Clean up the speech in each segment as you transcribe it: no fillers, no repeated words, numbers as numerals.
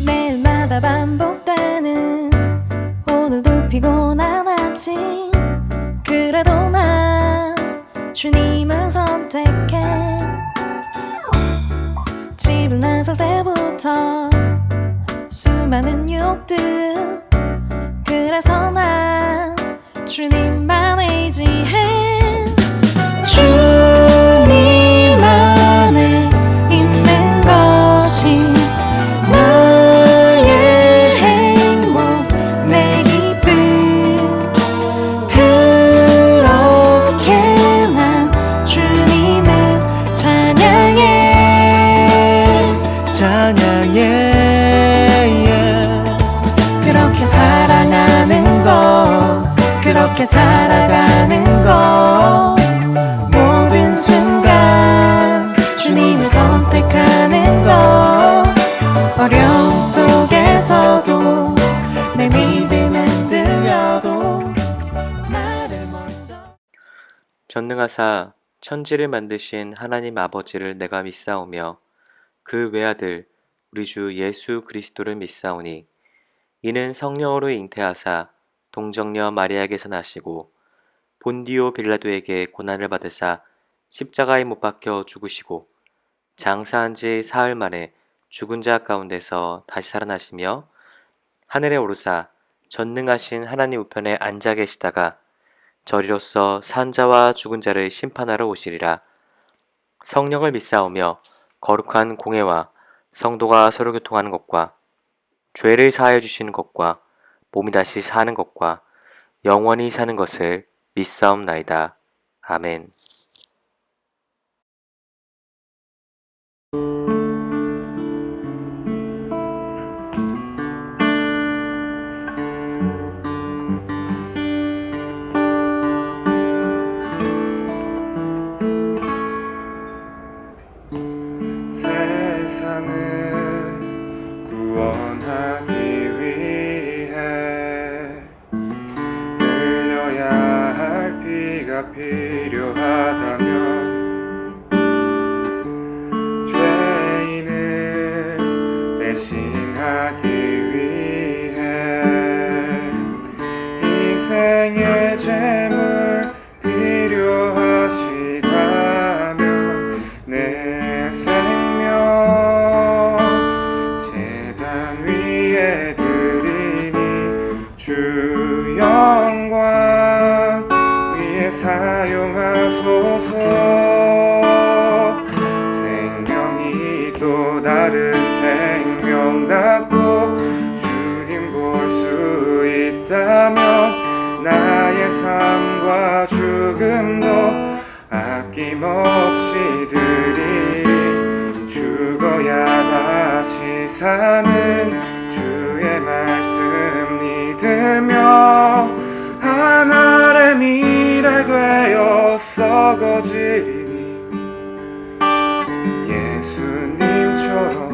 매일마다 반복되는 오늘도 피곤한 아침, 그래도 난 주님을 선택해. 집을 나설 때부터 수많은 유혹들, 그래서 난 주님만 의지해. 주님 안에 있는 것이 나의 행복, 내 기쁨. 그렇게 난 주님을 찬양해. 그렇게 사랑하는 것, 그렇게 살아가는 것, 모든 순간 주님을 선택하는 것, 어려움 속에서도 내 믿음은 들려도 나를 먼저. 전능하사 천지를 만드신 하나님 아버지를 내가 믿사오며 그 외아들 우리 주 예수 그리스도를 믿사오니 이는 성령으로 잉태하사 동정녀 마리아에게서 나시고 본디오 빌라도에게 고난을 받으사 십자가에 못 박혀 죽으시고 장사한 지 사흘 만에 죽은 자 가운데서 다시 살아나시며 하늘에 오르사 전능하신 하나님 우편에 앉아 계시다가 저리로서 산 자와 죽은 자를 심판하러 오시리라. 성령을 믿사오며 거룩한 공회와 성도가 서로 교통하는 것과 죄를 사하여 주시는 것과 몸이 다시 사는 것과 영원히 사는 것을 믿사옵나이다. 아멘. 세상을 구원하기 위해 흘려야 할 피가 필요하다면 죄인을 대신하기 위해 희생의 제물 필요하시다면 내 생명 제단 위에 드리니 주 영광 위에 사용하소서. 생명이 또 다른 생명 낳고 주님 볼 수 있다면 나의 삶과 죽음도 아낌없이 드리리. 죽어야 다시 사는 주의 말씀 믿으며 하늘의 미랄 되어 썩어지리니 예수님처럼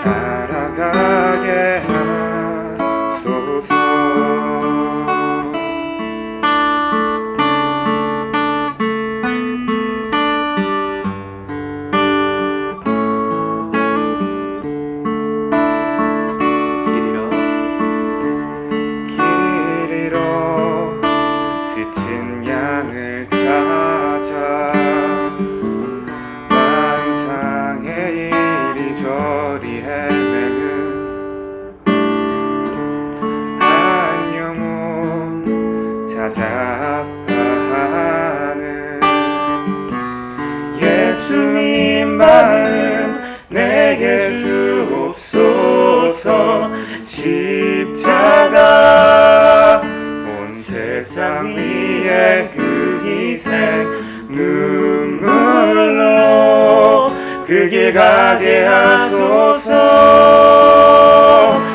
살아가게 하소서. 지친 양을 찾아 만상에 이리저리 헤매는 한 영혼 찾아 아파하는 예수님 마음 내게 주옵소서. 십자가 세상 위에 그 희생 눈물로 그 길 가게 하소서.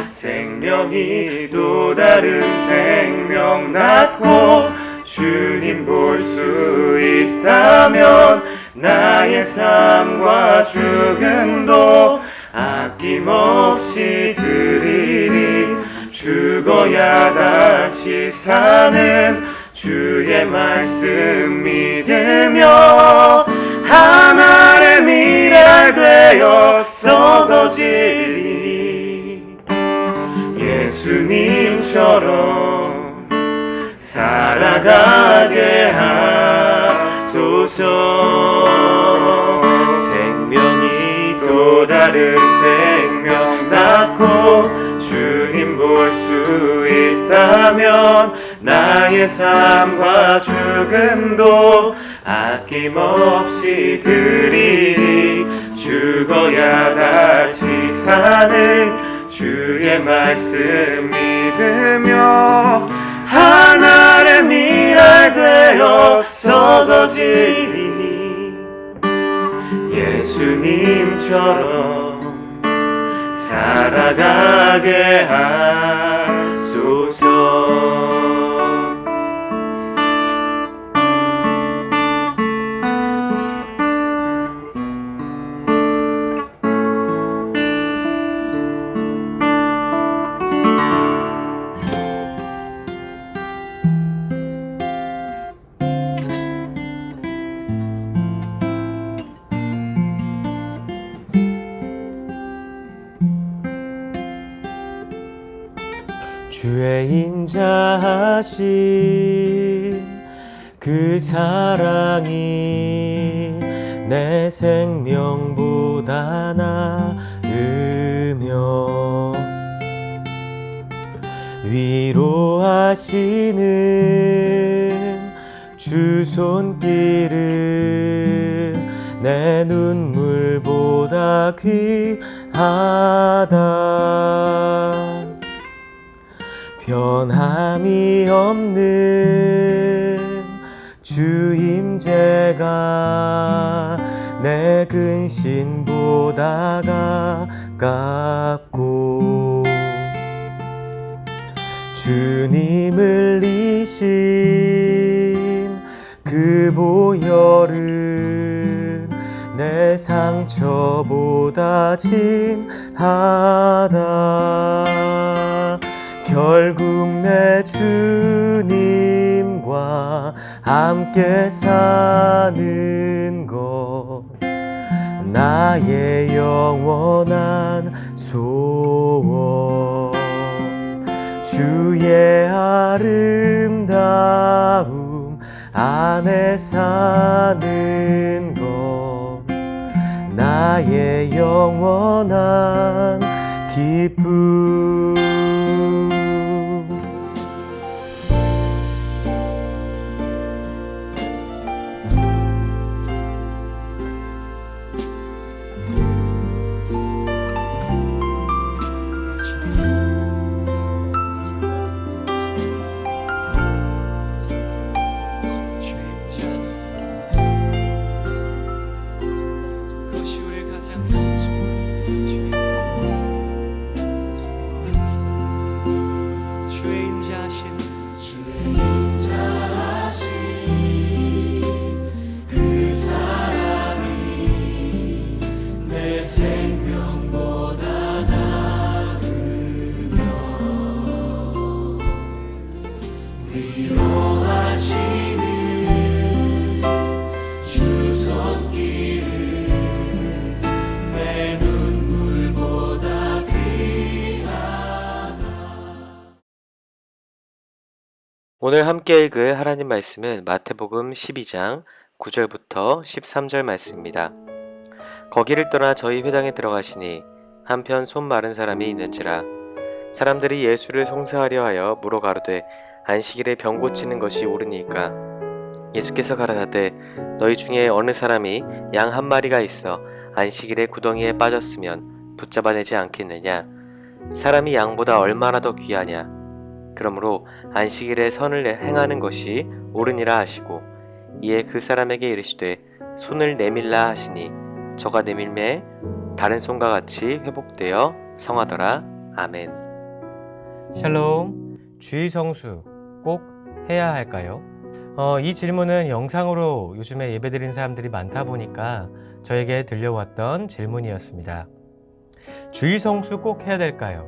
생명이 또 다른 생명 낳고 주님 볼 수 있다면 나의 삶과 죽음도 아낌없이 아낌없이 드리리. 죽어야 다시 사는 주의 말씀 믿으며 하늘의 미랄 되어 썩어지리니 예수님처럼 살아가게 하소서. 생명이 또 다른 생명 낳고 주님 볼 수 있다면 나의 삶과 죽음도 아낌없이 드리리. 죽어야 다시 사는 주의 말씀 믿으며 하늘의 미랄 되어 썩어지리니 예수님처럼 살아가게 하소서. 주의 인자하신 그 사랑이 내 생명보다 나으며 위로하시는 주 손길은 내 눈물보다 귀하다. 변함이 없는 주 임재가 내 근심보다 가깝고 주님을 이신 그 보혈은 내 상처보다 진하다. 결국 내 주님과 함께 사는 것 나의 영원한 소원. 주의 아름다움 안에 사는 것 나의 영원한 기쁨. 오늘 함께 읽을 하나님 말씀은 마태복음 12장 9절부터 13절 말씀입니다. 거기를 떠나 저희 회당에 들어가시니 한편 손 마른 사람이 있는지라. 사람들이 예수를 송사하려 하여 물어 가로되 안식일에 병 고치는 것이 옳으니까. 예수께서 가라사대 너희 중에 어느 사람이 양 한 마리가 있어 안식일에 구덩이에 빠졌으면 붙잡아내지 않겠느냐. 사람이 양보다 얼마나 더 귀하냐. 그러므로 안식일에 선을 행하는 것이 옳으니라 하시고 이에 그 사람에게 이르시되 손을 내밀라 하시니 저가 내밀매 다른 손과 같이 회복되어 성하더라. 아멘. 샬롬. 주의 성수 꼭 해야 할까요? 이 질문은 영상으로 요즘에 예배드리는 사람들이 많다 보니까 저에게 들려왔던 질문이었습니다. 주일 성수 꼭 해야 될까요?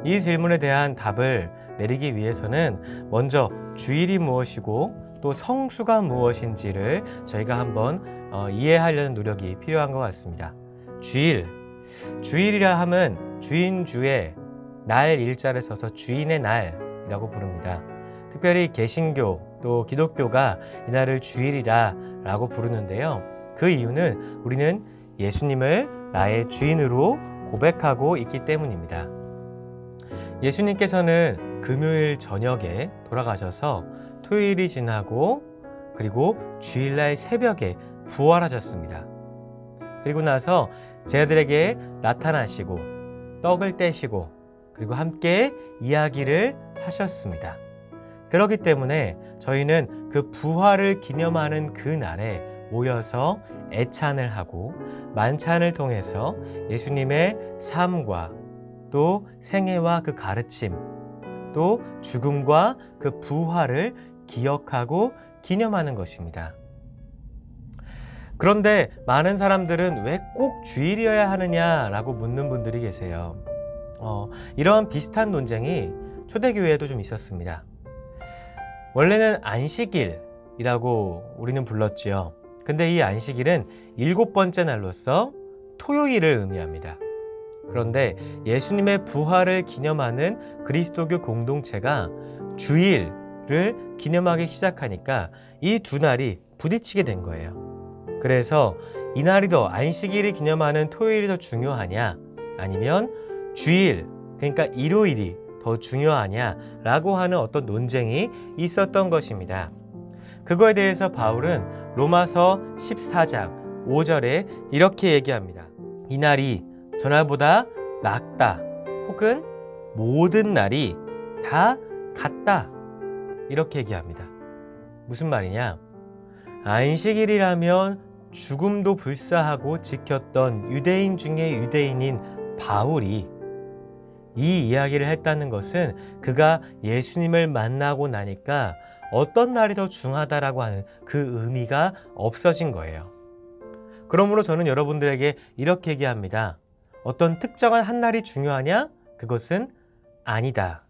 이 질문에 대한 답을 내리기 위해서는 먼저 주일이 무엇이고 또 성수가 무엇인지를 저희가 한번 이해하려는 노력이 필요한 것 같습니다. 주일이라 함은 주인주의 날 일자를 써서 주인의 날이라고 부릅니다. 특별히 개신교 또 기독교가 이날을 주일이라 라고 부르는데요. 그 이유는 우리는 예수님을 나의 주인으로 고백하고 있기 때문입니다. 예수님께서는 금요일 저녁에 돌아가셔서 토요일이 지나고 그리고 주일날 새벽에 부활하셨습니다. 그리고 나서 제자들에게 나타나시고 떡을 떼시고 그리고 함께 이야기를 하셨습니다. 그렇기 때문에 저희는 그 부활을 기념하는 그 날에 모여서 애찬을 하고 만찬을 통해서 예수님의 삶과 또 생애와 그 가르침 또 죽음과 그 부활을 기억하고 기념하는 것입니다. 그런데 많은 사람들은 왜 꼭 주일이어야 하느냐라고 묻는 분들이 계세요. 이런 비슷한 논쟁이 초대교회에도 좀 있었습니다. 원래는 안식일이라고 우리는 불렀지요. 근데 이 안식일은 7번째 날로서 토요일을 의미합니다. 그런데 예수님의 부활을 기념하는 그리스도교 공동체가 주일을 기념하기 시작하니까 이 두 날이 부딪히게 된 거예요. 그래서 이날이 더 안식일을 기념하는 토요일이 더 중요하냐 아니면 주일 그러니까 일요일이 더 중요하냐라고 하는 어떤 논쟁이 있었던 것입니다. 그거에 대해서 바울은 로마서 14장 5절에 이렇게 얘기합니다. 이날이 전날보다 낫다 혹은 모든 날이 다 같다 이렇게 얘기합니다. 무슨 말이냐? 안식일이라면 죽음도 불사하고 지켰던 유대인 중에 유대인인 바울이 이 이야기를 했다는 것은 그가 예수님을 만나고 나니까 어떤 날이 더 중요하다라고 하는 그 의미가 없어진 거예요. 그러므로 저는 여러분들에게 이렇게 얘기합니다. 어떤 특정한 한 날이 중요하냐? 그것은 아니다.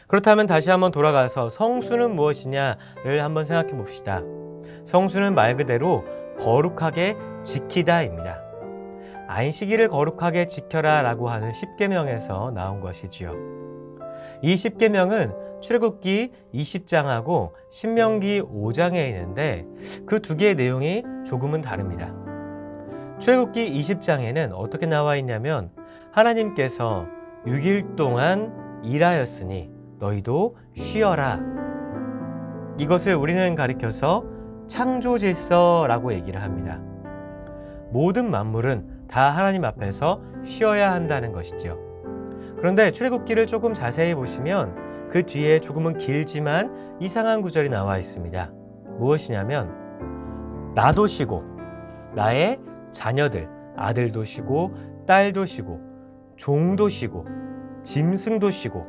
그렇다면 다시 한번 돌아가서 성수는 무엇이냐를 한번 생각해 봅시다. 성수는 말 그대로 거룩하게 지키다입니다. 안식일을 거룩하게 지켜라 라고 하는 십계명에서 나온 것이지요. 이 십계명은 출애굽기 20장하고 신명기 5장에 있는데 그 두 개의 내용이 조금은 다릅니다. 출애굽기 20장에는 어떻게 나와 있냐면 하나님께서 6일 동안 일하였으니 너희도 쉬어라. 이것을 우리는 가리켜서 창조질서라고 얘기를 합니다. 모든 만물은 다 하나님 앞에서 쉬어야 한다는 것이죠. 그런데 출애굽기를 조금 자세히 보시면 그 뒤에 조금은 길지만 이상한 구절이 나와 있습니다. 무엇이냐면 나도 쉬고 나의 자녀들 아들도 쉬고 딸도 쉬고 종도 쉬고 짐승도 쉬고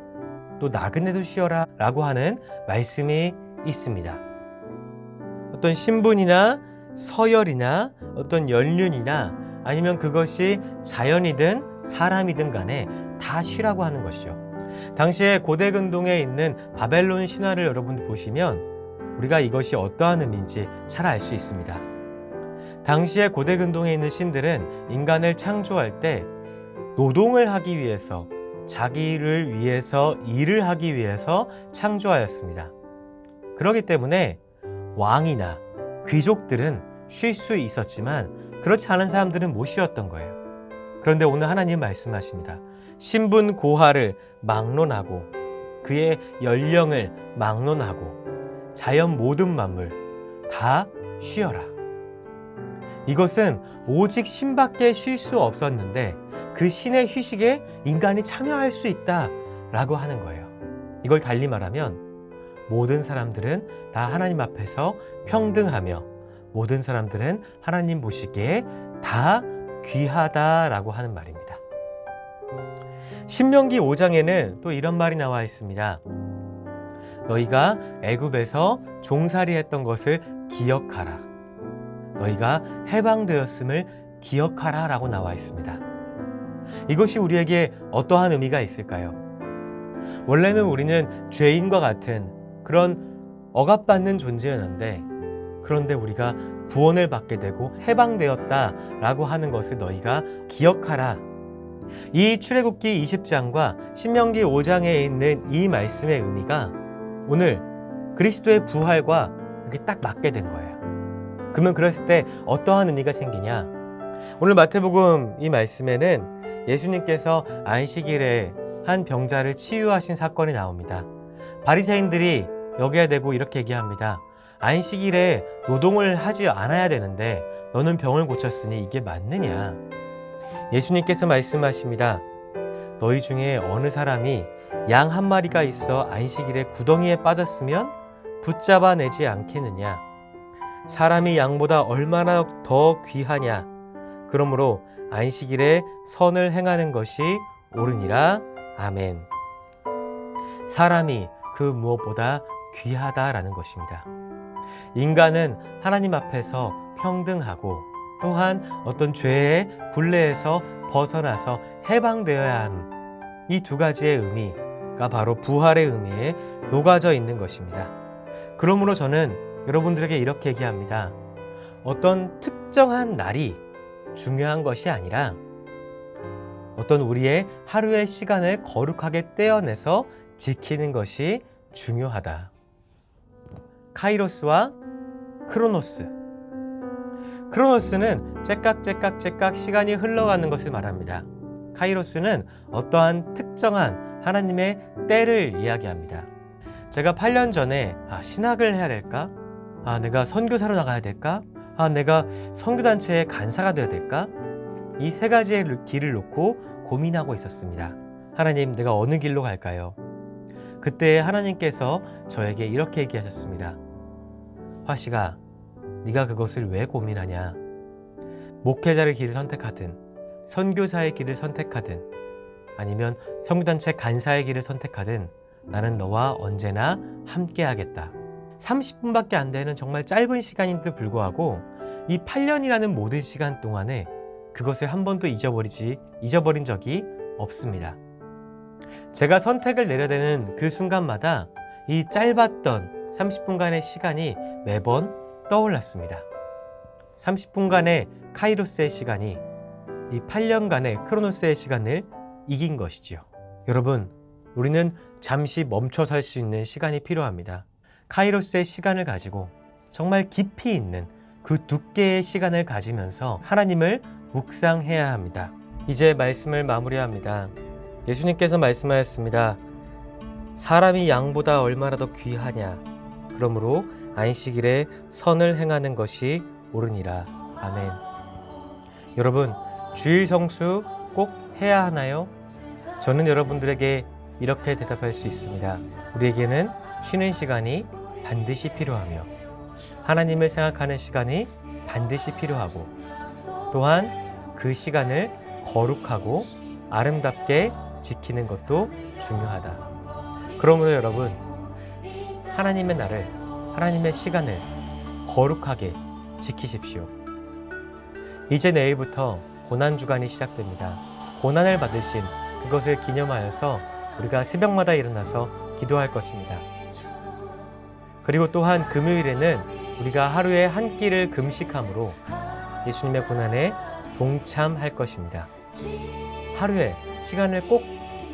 또 나그네도 쉬어라 라고 하는 말씀이 있습니다. 어떤 신분이나 서열이나 어떤 연륜이나 아니면 그것이 자연이든 사람이든 간에 다 쉬라고 하는 것이죠. 당시에 고대 근동에 있는 바벨론 신화를 여러분 보시면 우리가 이것이 어떠한 의미인지 잘 알 수 있습니다. 당시에 고대 근동에 있는 신들은 인간을 창조할 때 노동을 하기 위해서 자기를 위해서 일을 하기 위해서 창조하였습니다. 그렇기 때문에 왕이나 귀족들은 쉴 수 있었지만 그렇지 않은 사람들은 못 쉬었던 거예요. 그런데 오늘 하나님 말씀하십니다. 신분 고하를 막론하고 그의 연령을 막론하고 자연 모든 만물 다 쉬어라. 이것은 오직 신밖에 쉴 수 없었는데 그 신의 휴식에 인간이 참여할 수 있다라고 하는 거예요. 이걸 달리 말하면 모든 사람들은 다 하나님 앞에서 평등하며 모든 사람들은 하나님 보시기에 다 귀하다라고 하는 말입니다. 신명기 5장에는 또 이런 말이 나와 있습니다. 너희가 애굽에서 종살이했던 것을 기억하라. 너희가 해방되었음을 기억하라 라고 나와 있습니다. 이것이 우리에게 어떠한 의미가 있을까요? 원래는 우리는 죄인과 같은 그런 억압받는 존재였는데, 그런데 우리가 구원을 받게 되고 해방되었다라고 하는 것을 너희가 기억하라. 이 출애굽기 20장과 신명기 5장에 있는 이 말씀의 의미가 오늘 그리스도의 부활과 이렇게 딱 맞게 된 거예요. 그러면 그랬을 때 어떠한 의미가 생기냐? 오늘 마태복음 이 말씀에는 예수님께서 안식일에 한 병자를 치유하신 사건이 나옵니다. 바리새인들이 여기에 대고 이렇게 얘기합니다. 안식일에 노동을 하지 않아야 되는데 너는 병을 고쳤으니 이게 맞느냐? 예수님께서 말씀하십니다. 너희 중에 어느 사람이 양 한 마리가 있어 안식일에 구덩이에 빠졌으면 붙잡아내지 않겠느냐? 사람이 양보다 얼마나 더 귀하냐? 그러므로 안식일에 선을 행하는 것이 옳으니라. 아멘. 사람이 그 무엇보다 귀하다라는 것입니다. 인간은 하나님 앞에서 평등하고 또한 어떤 죄의 굴레에서 벗어나서 해방되어야 함. 이 두 가지의 의미가 바로 부활의 의미에 녹아져 있는 것입니다. 그러므로 저는 여러분들에게 이렇게 얘기합니다. 어떤 특정한 날이 중요한 것이 아니라 어떤 우리의 하루의 시간을 거룩하게 떼어내서 지키는 것이 중요하다. 카이로스와 크로노스. 크로노스는 째깍 시간이 흘러가는 것을 말합니다. 카이로스는 어떠한 특정한 하나님의 때를 이야기합니다. 제가 8년 전에 신학을 해야 될까? 내가 선교사로 나가야 될까? 내가 선교단체의 간사가 되어야 될까? 이 세 가지의 길을 놓고 고민하고 있었습니다. 하나님, 내가 어느 길로 갈까요? 그때 하나님께서 저에게 이렇게 얘기하셨습니다. 화씨가, 네가 그것을 왜 고민하냐? 목회자의 길을 선택하든 선교사의 길을 선택하든 아니면 선교단체 간사의 길을 선택하든 나는 너와 언제나 함께 하겠다. 30분밖에 안 되는 정말 짧은 시간인데도 불구하고 이 8년이라는 모든 시간 동안에 그것을 한 번도 잊어버린 적이 없습니다. 제가 선택을 내려야 되는 그 순간마다 이 짧았던 30분간의 시간이 매번 떠올랐습니다. 30분간의 카이로스의 시간이 이 8년간의 크로노스의 시간을 이긴 것이지요. 여러분, 우리는 잠시 멈춰 설 수 있는 시간이 필요합니다. 카이로스의 시간을 가지고 정말 깊이 있는 그 두께의 시간을 가지면서 하나님을 묵상해야 합니다. 이제 말씀을 마무리합니다. 예수님께서 말씀하였습니다. 사람이 양보다 얼마나 더 귀하냐? 그러므로 안식일에 선을 행하는 것이 옳으니라. 아멘. 여러분, 주일 성수 꼭 해야 하나요? 저는 여러분들에게 이렇게 대답할 수 있습니다. 우리에게는 쉬는 시간이 반드시 필요하며 하나님을 생각하는 시간이 반드시 필요하고 또한 그 시간을 거룩하고 아름답게 지키는 것도 중요하다. 그러므로 여러분, 하나님의 날을, 하나님의 시간을 거룩하게 지키십시오. 이제 내일부터 고난주간이 시작됩니다. 고난을 받으신 그것을 기념하여서 우리가 새벽마다 일어나서 기도할 것입니다. 그리고 또한 금요일에는 우리가 하루에 한 끼를 금식함으로 예수님의 고난에 동참할 것입니다. 하루에 시간을 꼭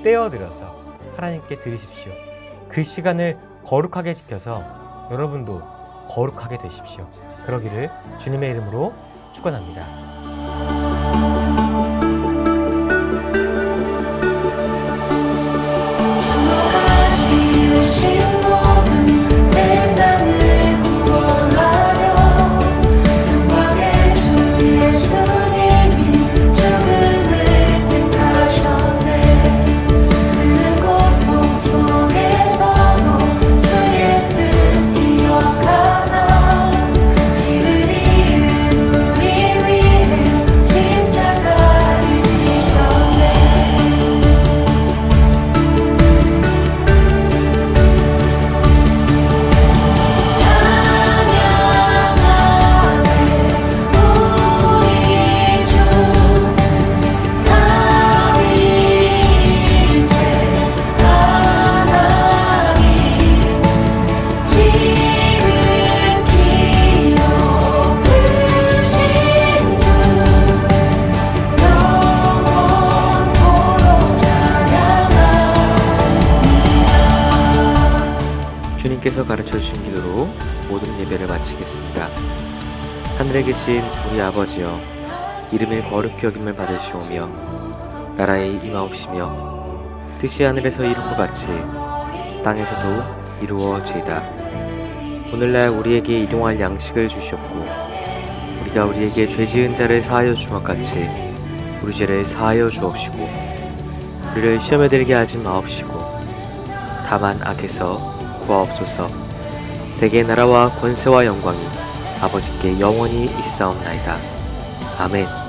떼어들여서 하나님께 드리십시오. 그 시간을 거룩하게 지켜서 여러분도 거룩하게 되십시오. 그러기를 주님의 이름으로 축원합니다. 길을 잃은 우리 위해 하나님께서 가르쳐 주신 기도로 모든 예배를 마치겠습니다. 하늘에 계신 우리 아버지여, 이름이 거룩히 여김을 받으시오며 나라의 임하옵시며 뜻이 하늘에서 이룬 것 같이 땅에서도 이루어지이다. 오늘날 우리에게 일용할 양식을 주시옵고 우리가 우리에게 죄 지은 자를 사하여 준 것 같이 우리 죄를 사하여 주옵시고 우리를 시험에 들게 하지 마옵시고 다만 악에서 구하옵소서. 대개 나라와 권세와 영광이 아버지께 영원히 있사옵나이다. 아멘.